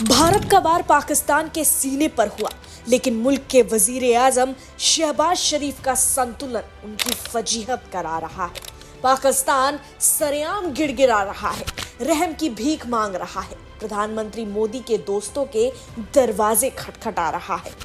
भारत का वार पाकिस्तान के सीने पर हुआ, लेकिन मुल्क के वजीर आजम शहबाज शरीफ का संतुलन उनकी फजीहत करा रहा है। पाकिस्तान सरेआम गिड़गिड़ा रहा है, रहम की भीख मांग रहा है, प्रधानमंत्री मोदी के दोस्तों के दरवाजे खटखटा रहा है।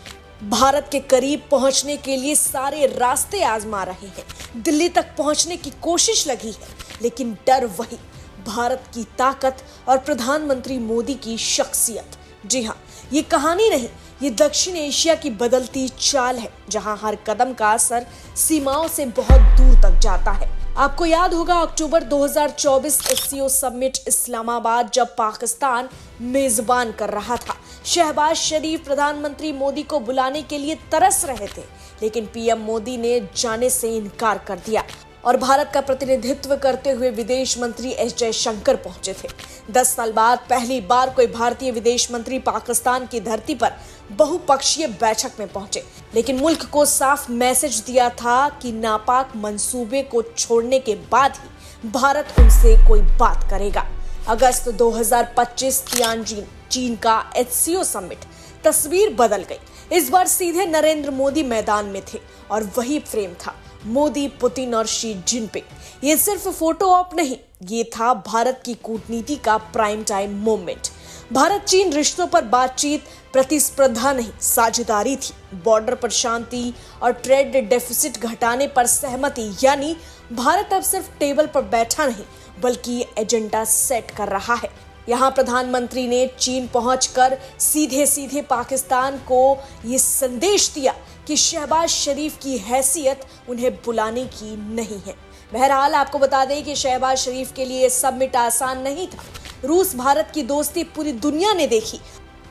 भारत के करीब पहुंचने के लिए सारे रास्ते आजमा रहे हैं, दिल्ली तक पहुंचने की कोशिश लगी है, लेकिन डर वही, भारत की ताकत और प्रधानमंत्री मोदी की शख्सियत। जी हाँ, ये कहानी नहीं, ये दक्षिण एशिया की बदलती चाल है, जहां हर कदम का असर सीमाओं से बहुत दूर तक जाता है। आपको याद होगा अक्टूबर 2024 एससीओ समिट इस्लामाबाद जब पाकिस्तान मेजबान कर रहा था। शहबाज शरीफ प्रधानमंत्री मोदी को बुलाने के लिए तरस रहे थे, लेकिन पीएम मोदी ने जाने से इनकार कर दिया और भारत का प्रतिनिधित्व करते हुए विदेश मंत्री एस जयशंकर पहुंचे थे। 10 साल बाद पहली बार कोई भारतीय विदेश मंत्री पाकिस्तान की धरती पर बहुपक्षीय बैठक में पहुंचे, लेकिन मुल्क को साफ मैसेज दिया था कि नापाक मंसूबे को छोड़ने के बाद ही भारत उनसे कोई बात करेगा। अगस्त 2025 तियानजिन चीन का एचसीओ समिट, तस्वीर बदल गई। इस बार सीधे नरेंद्र मोदी मैदान में थे और वही फ्रेम था, मोदी, पुतिन और शी जिनपिंग। ये सिर्फ फोटो ऑप नहीं, ये था भारत की कूटनीति का प्राइम टाइम मोमेंट। भारत चीन रिश्तों पर बातचीत प्रतिस्पर्धा नहीं, साझेदारी थी। बॉर्डर पर शांति और ट्रेड डेफिसिट घटाने पर सहमति, यानी भारत अब सिर्फ टेबल पर बैठा नहीं बल्कि एजेंडा सेट कर रहा है। यहाँ प्रधानमंत्री ने चीन पहुंचकर सीधे सीधे पाकिस्तान को ये संदेश दिया कि शहबाज शरीफ की हैसियत उन्हें बुलाने की नहीं है। बहरहाल आपको बता दें कि शहबाज शरीफ के लिए समिट आसान नहीं था। रूस भारत की दोस्ती पूरी दुनिया ने देखी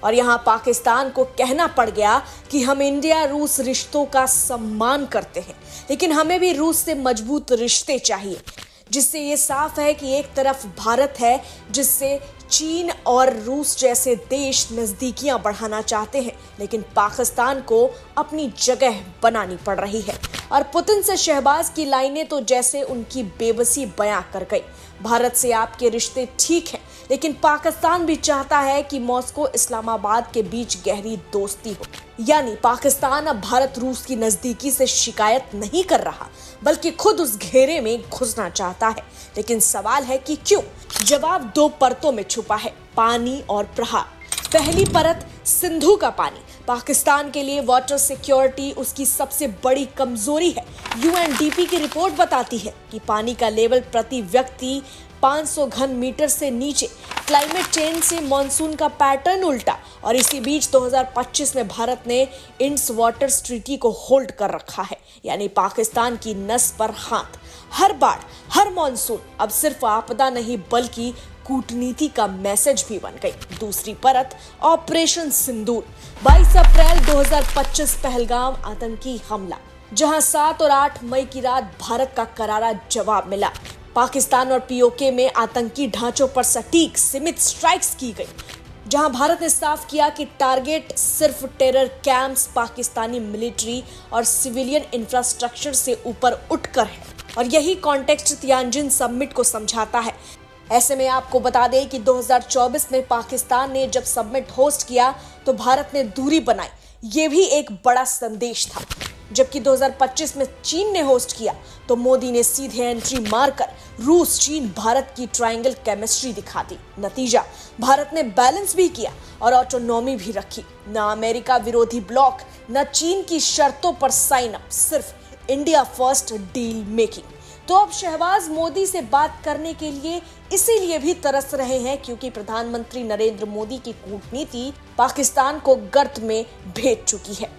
और यहाँ पाकिस्तान को कहना पड़ गया कि हम इंडिया रूस रिश्तों का सम्मान करते हैं, लेकिन हमें भी रूस से मजबूत रिश्ते चाहिए। जिससे ये साफ है कि एक तरफ भारत है जिससे चीन और रूस जैसे देश नजदीकियां बढ़ाना चाहते हैं, लेकिन पाकिस्तान को अपनी जगह बनानी पड़ रही है। और पुतिन से शहबाज की लाइनें तो जैसे उनकी बेबसी बयां कर गई। भारत से आपके रिश्ते ठीक हैं, लेकिन पाकिस्तान भी चाहता है कि मॉस्को इस्लामाबाद के बीच गहरी दोस्ती हो। यानी पाकिस्तान अब भारत रूस की नजदीकी से शिकायत नहीं कर रहा, बल्कि खुद उस घेरे में घुसना चाहता है। लेकिन सवाल है कि क्यों? जवाब 2 परतों में छुपा है, पानी और प्रहार। पहली परत, सिंधु का पानी। पाकिस्तान के लिए वाटर सिक्योरिटी उसकी सबसे बड़ी कमजोरी है। यूएनडीपी की रिपोर्ट बताती है कि पानी का लेवल प्रति व्यक्ति 500 घन मीटर से नीचे। क्लाइमेट चेंज से मॉनसून का पैटर्न उल्टा, और इसी बीच 2025 में भारत ने इंड्स वाटर ट्रीटी को होल्ड कर रखा है, यानी पाकिस्तान की नस पर हाथ। हर बाढ़, हर मॉनसून अब सिर्फ आपदा नहीं बल्कि कूटनीति का मैसेज भी बन गई। दूसरी परत, ऑपरेशन सिंदूर। 22 अप्रैल 2025 पहलगाम आतंकी हमला, जहां 7 और 8 मई की रात भारत का करारा जवाब मिला। पाकिस्तान और पीओके में आतंकी ढांचों पर सटीक सीमित स्ट्राइक्स की गई, जहां भारत ने साफ किया कि टारगेट सिर्फ टेरर कैंप्स, पाकिस्तानी मिलिट्री और सिविलियन इंफ्रास्ट्रक्चर से ऊपर उठकर है। और यही कॉन्टेक्स्ट तियानजिन समिट को समझाता है। ऐसे में आपको बता दें कि 2024 में पाकिस्तान ने जब समिट होस्ट किया तो भारत ने दूरी बनाई, ये भी एक बड़ा संदेश था। जबकि 2025 में चीन ने होस्ट किया तो मोदी ने सीधे एंट्री मारकर रूस, चीन, भारत की ट्रायंगल केमिस्ट्री दिखा दी। नतीजा, भारत ने बैलेंस भी किया और ऑटोनॉमी भी रखी। न अमेरिका विरोधी ब्लॉक, न चीन की शर्तों पर साइन अप, सिर्फ इंडिया फर्स्ट डील मेकिंग। तो अब शहबाज मोदी से बात करने के लिए इसीलिए भी तरस रहे हैं क्योंकि प्रधानमंत्री नरेंद्र मोदी की कूटनीति पाकिस्तान को गर्त में भेज चुकी है।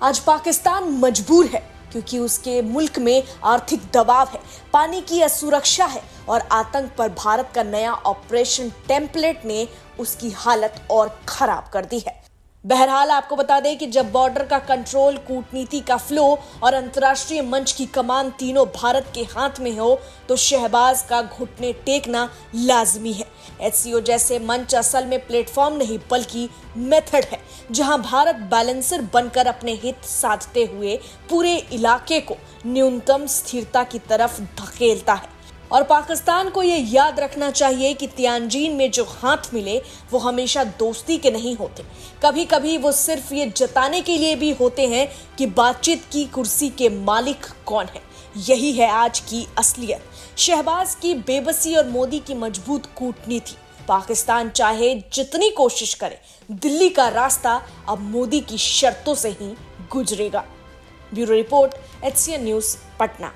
आज पाकिस्तान मजबूर है क्योंकि उसके मुल्क में आर्थिक दबाव है, पानी की असुरक्षा है और आतंक पर भारत का नया ऑपरेशन टेम्पलेट ने उसकी हालत और खराब कर दी है। बहरहाल आपको बता दें कि जब बॉर्डर का कंट्रोल, कूटनीति का फ्लो और अंतर्राष्ट्रीय मंच की कमान तीनों भारत के हाथ में हो तो शहबाज का घुटने टेकना लाजमी है। एचसीओ जैसे मंच असल में प्लेटफॉर्म नहीं बल्कि मेथड है, जहां भारत बैलेंसर बनकर अपने हित साधते हुए पूरे इलाके को न्यूनतम स्थिरता की तरफ धकेलता है। और पाकिस्तान को ये याद रखना चाहिए कि तियानजिन में जो हाथ मिले वो हमेशा दोस्ती के नहीं होते। कभी कभी वो सिर्फ ये जताने के लिए भी होते हैं कि बातचीत की कुर्सी के मालिक कौन है। यही है आज की असलियत। शहबाज की बेबसी और मोदी की मजबूत कूटनीति। पाकिस्तान चाहे जितनी कोशिश करे, दिल्ली का रास्ता अब मोदी की शर्तों से ही गुजरेगा। Bureau report, HCN news, Patna.